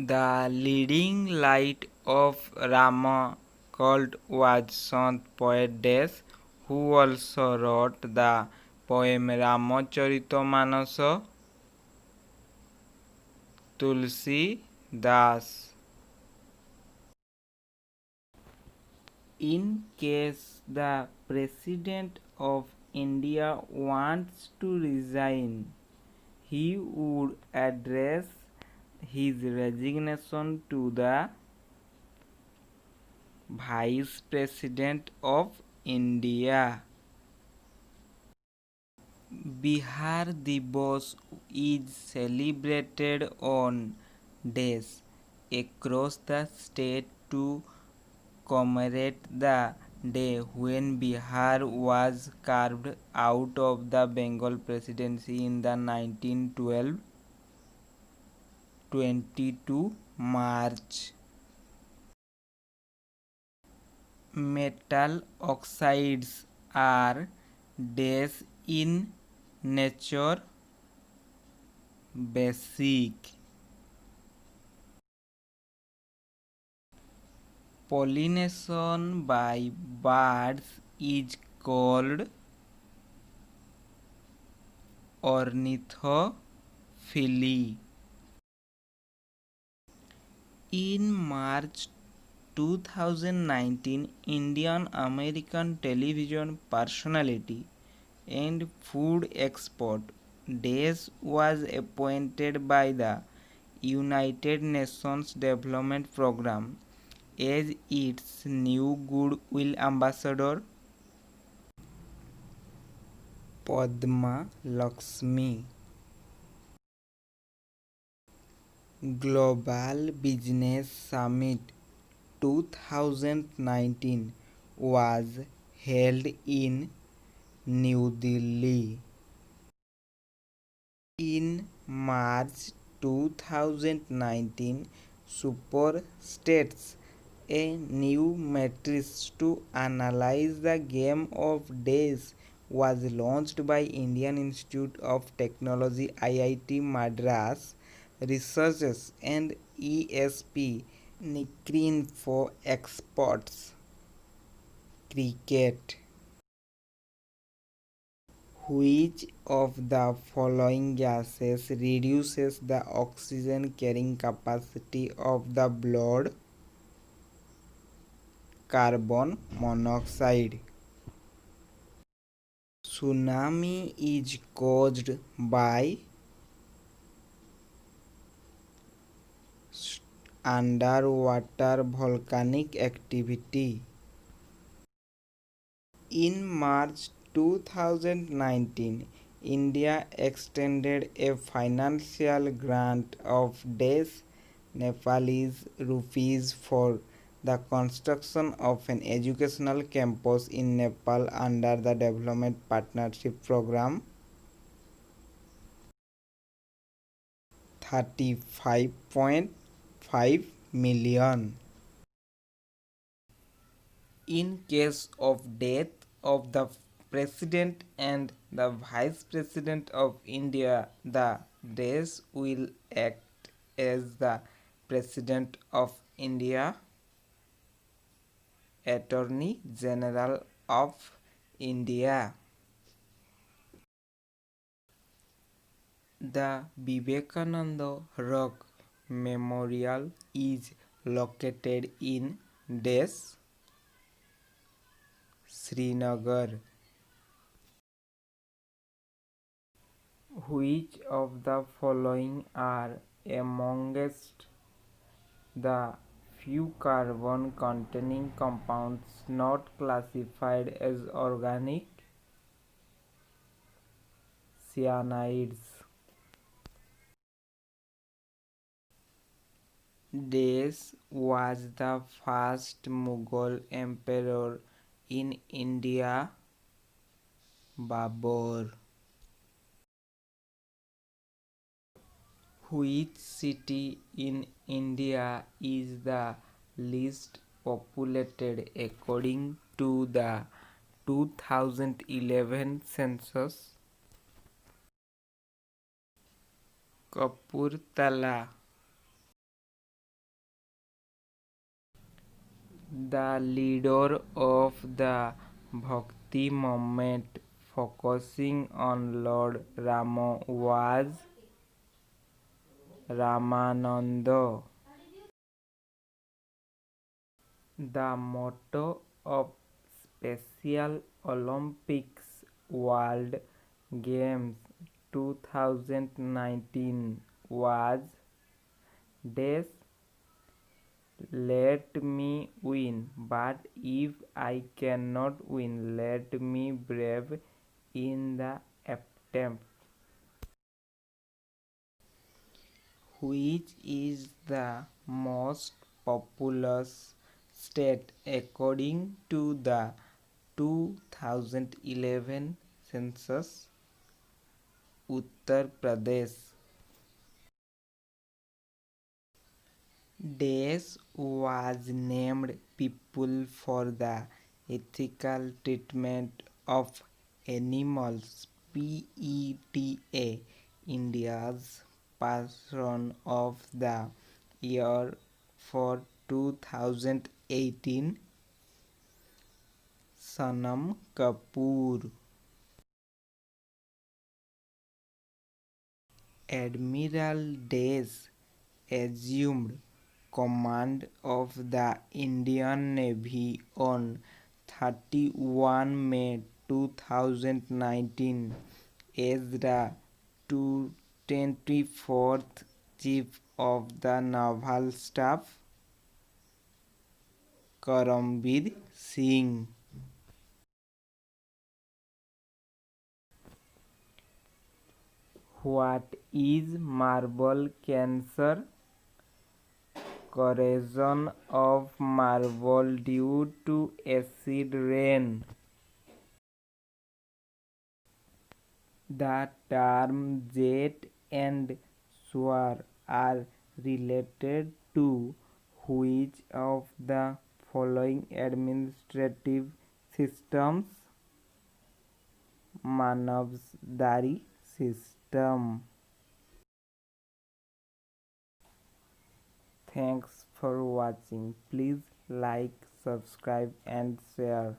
The leading light of Rama cult was Sant poet Des, who also wrote the poem Ramacharitamanasa. Tulsi Das. In case the President of India wants to resign, he would address his resignation to the Vice President of India. Bihar Divas is celebrated on days across the state to commemorate the day when Bihar was carved out of the Bengal presidency in the 1912 22 March. Metal oxides are days in nature basic. Pollination by birds is called ornithophilia. In March 2019, Indian American television personality and food expert Des was appointed by the United Nations Development Programme as its new Goodwill Ambassador. Padma Lakshmi. Global Business Summit 2019 was held in New Delhi. In March 2019, Super States, a new matrix to analyze the game of days, was launched by Indian Institute of Technology IIT Madras researchers and ESP Nikrin for experts. Cricket. Which of the following gases reduces the oxygen carrying capacity of the blood? Carbon monoxide. Tsunami is caused by underwater volcanic activity. In March 2019, India extended a financial grant of Des Nepalese rupees for the construction of an educational campus in Nepal under the Development Partnership Program. 35.5 million. In case of death of the President and the Vice President of India, the Des will act as the President of India, Attorney General of India. The Vivekananda Rock Memorial is located in Des, Srinagar. Which of the following are amongst the few carbon containing compounds not classified as organic? Cyanides. Des was the first Mughal emperor in India. Babur. Which city in India is the least populated according to the 2011 census? Kapurthala. The leader of the Bhakti movement focusing on Lord Rama was Ramananda. The motto of Special Olympics World Games 2019 was Dash, let me win, but if I cannot win, let me brave in the attempt. Which is the most populous state according to the 2011 census? Uttar Pradesh. Dash was named people for the ethical treatment of animals. PETA, India's Person of the Year for 2018, Sanam Kapoor. Admiral Dash assumed command of the Indian Navy on 31 May 2019 as the 24th Chief of the Naval Staff, Karambir Singh. What is marble cancer? Corrosion of marble due to acid rain. The term jet and Sawar are related to which of the following administrative systems? Manavdari system. Thanks for watching. Please like, subscribe and share.